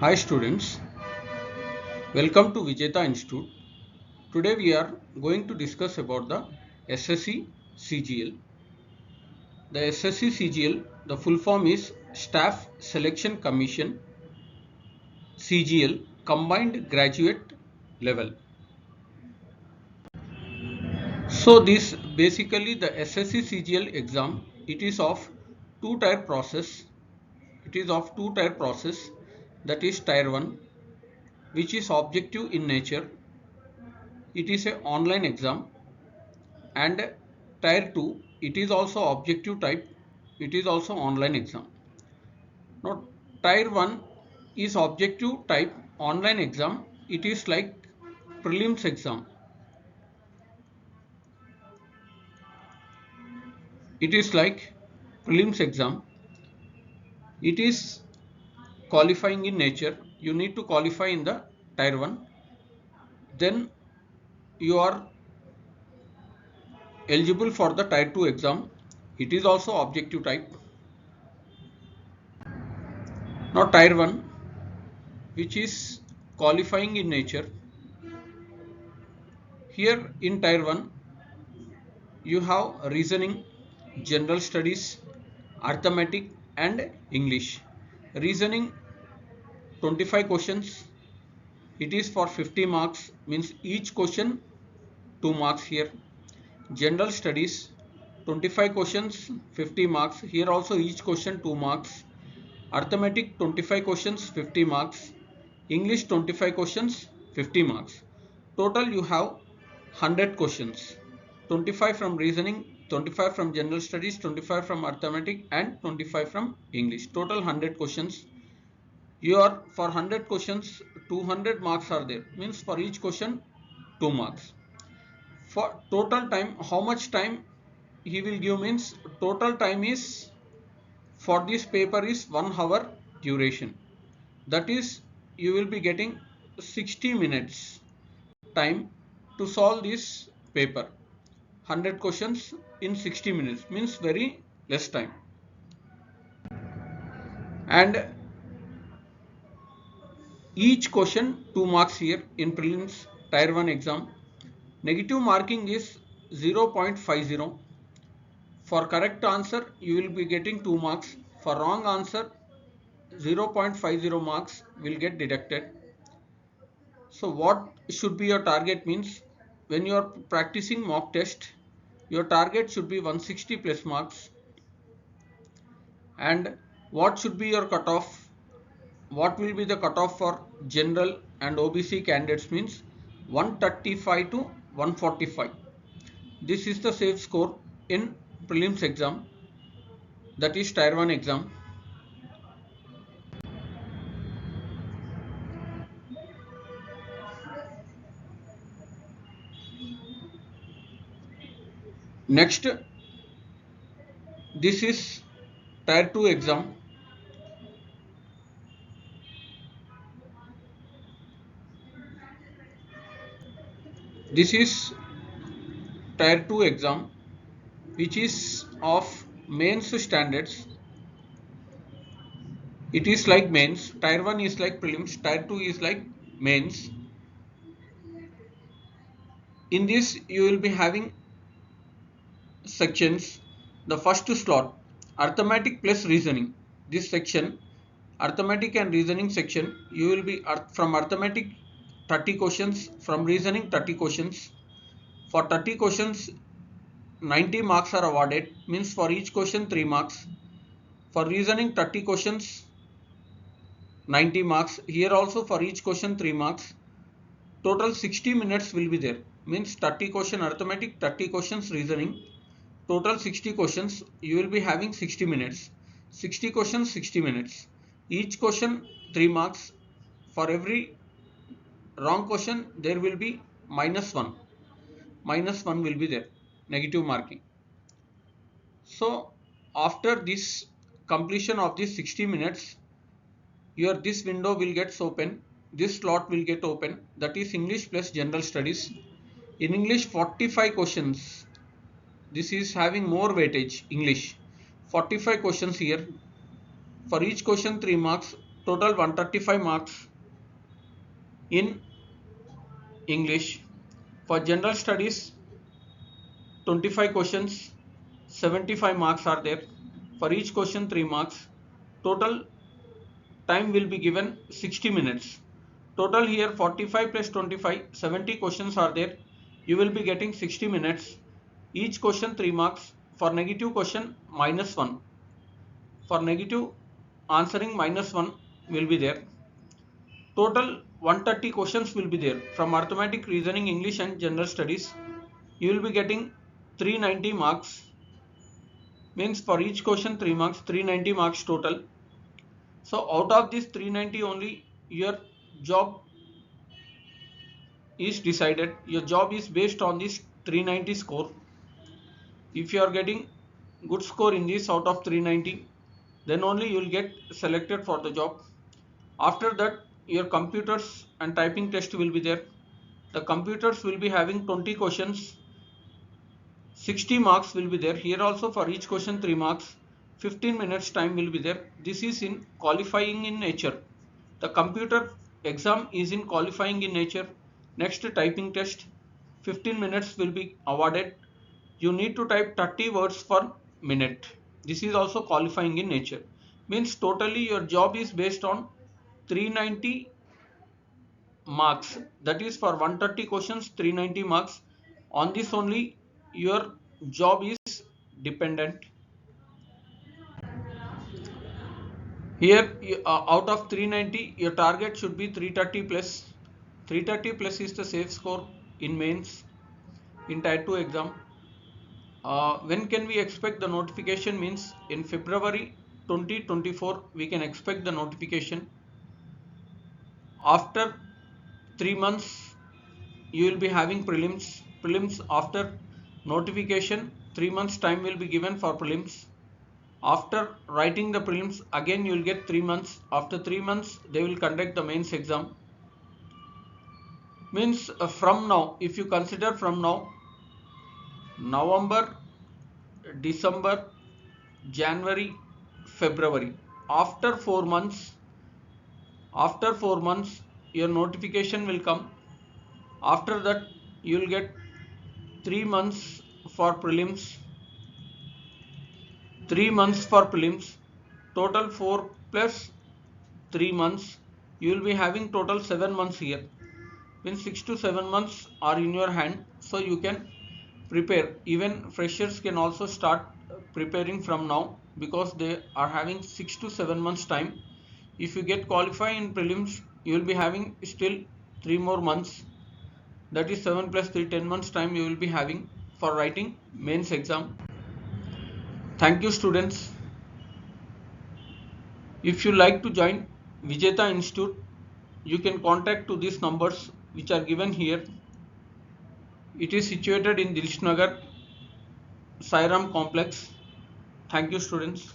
Hi students, welcome to VIJETHA Institute. Today we are going to discuss about the SSC CGL. The SSC CGL, the full form is Staff Selection Commission CGL Combined Graduate Level. So this basically the SSC CGL exam, it is of two-tier process. It is of two-tier process, that is tier 1, which is objective in nature. It is an online exam, and tier 2, it is also objective type, it is also online exam. Now tier 1 is objective type online exam, it is like prelims exam. It is like prelims exam. It is qualifying in nature. You need to qualify in the tier 1, then you are eligible for the tier 2 exam. It is also objective type. Now tier 1, which is qualifying in nature. Here in tier 1, you have reasoning, general studies, arithmetic and English. Reasoning 25 questions. It is for 50 marks, means each question 2 marks here. General studies 25 questions, 50 marks. Here also each question 2 marks. Arithmetic 25 questions, 50 marks. English 25 questions, 50 marks. Total you have 100 questions. 25 from reasoning, 25 from general studies, 25 from arithmetic and 25 from English. Total 100 questions. For 100 questions 200 marks are there, means for each question 2 marks. For total time, how much time he will give, means total time is for this paper is 1 hour duration. That is, you will be getting 60 minutes time to solve this paper. 100 questions in 60 minutes, means very less time. And each question 2 marks here in prelims tier 1 exam. Negative marking is 0.50. For correct answer you will be getting 2 marks. For wrong answer 0.50 marks will get deducted. So what should be your target, means when you are practicing mock test, your target should be 160 plus marks. And what should be your cutoff? What will be the cutoff for general and OBC candidates, means 135 to 145. This is the safe score in prelims exam, that is tier 1 exam. Next, this is tier 2 exam. This is tier 2 exam, which is of mains standards. It is like mains. Tier 1 is like prelims, tier 2 is like mains. In this you will be having sections. The first slot, arithmetic plus reasoning. This section, arithmetic and reasoning section, you will be from arithmetic 30 questions, from reasoning 30 questions. For 30 questions 90 marks are awarded, means for each question 3 marks. For reasoning 30 questions 90 marks. Here also for each question 3 marks. Total 60 minutes will be there, means 30 question arithmetic, 30 questions reasoning. Total 60 questions, you will be having 60 minutes. 60 questions, 60 minutes. Each question 3 marks. For every wrong question there will be -1. -1 will be there, negative marking. So after this completion of this 60 minutes, this window will get open. This slot will get open, that is English plus general studies. In English 45 questions. This is having more weightage, English. 45 questions here. For each question 3 marks. total 135 marks in English. For general studies, 25 questions, 75 marks are there. For each question 3 marks. Total time will be given 60 minutes. Total here 45 plus 25, 70 questions are there. You will be getting 60 minutes. Each question 3 marks. For negative question -1. For negative answering -1 will be there. Total 130 questions will be there from arithmetic, reasoning, English and general studies. You will be getting 390 marks. Means for each question 3 marks, 390 marks total. So out of this 390 only your job is decided. Your job is based on this 390 score. If you are getting good score in this out of 390, then only you will get selected for the job. After that your computers and typing test will be there. The computers will be having 20 questions, 60 marks will be there. Here also for each question 3 marks, 15 minutes time will be there. This is in qualifying in nature. The computer exam is in qualifying in nature. Next typing test, 15 minutes will be awarded. You need to type 30 words per minute. This is also qualifying in nature. Means totally your job is based on 390 marks. That is for 130 questions 390 marks. On this only your job is dependent. Here out of 390 your target should be 330 plus. 330 plus is the safe score in mains in Tier 2 exam. When can we expect the notification? Means in February 2024 we can expect the notification. After 3 months you will be having prelims. After notification 3 months time will be given for prelims. After writing the prelims again you will get 3 months. After 3 months they will conduct the mains exam. Means from now, if you consider from now, November, December, January, February, after 4 months your notification will come. After that you will get 3 months for prelims, total 4 plus 3 months, you will be having total 7 months here. Means 6 to 7 months are in your hand, so you can prepare. Even freshers can also start preparing from now because they are having 6 to 7 months time. If you get qualified in prelims, you will be having still 3 more months. That is 7 plus 3, 10 months time you will be having for writing mains exam. Thank you students. If you like to join VIJETHA Institute, you can contact to these numbers which are given here. It is situated in Dilshnagar, Sairam complex. Thank you students.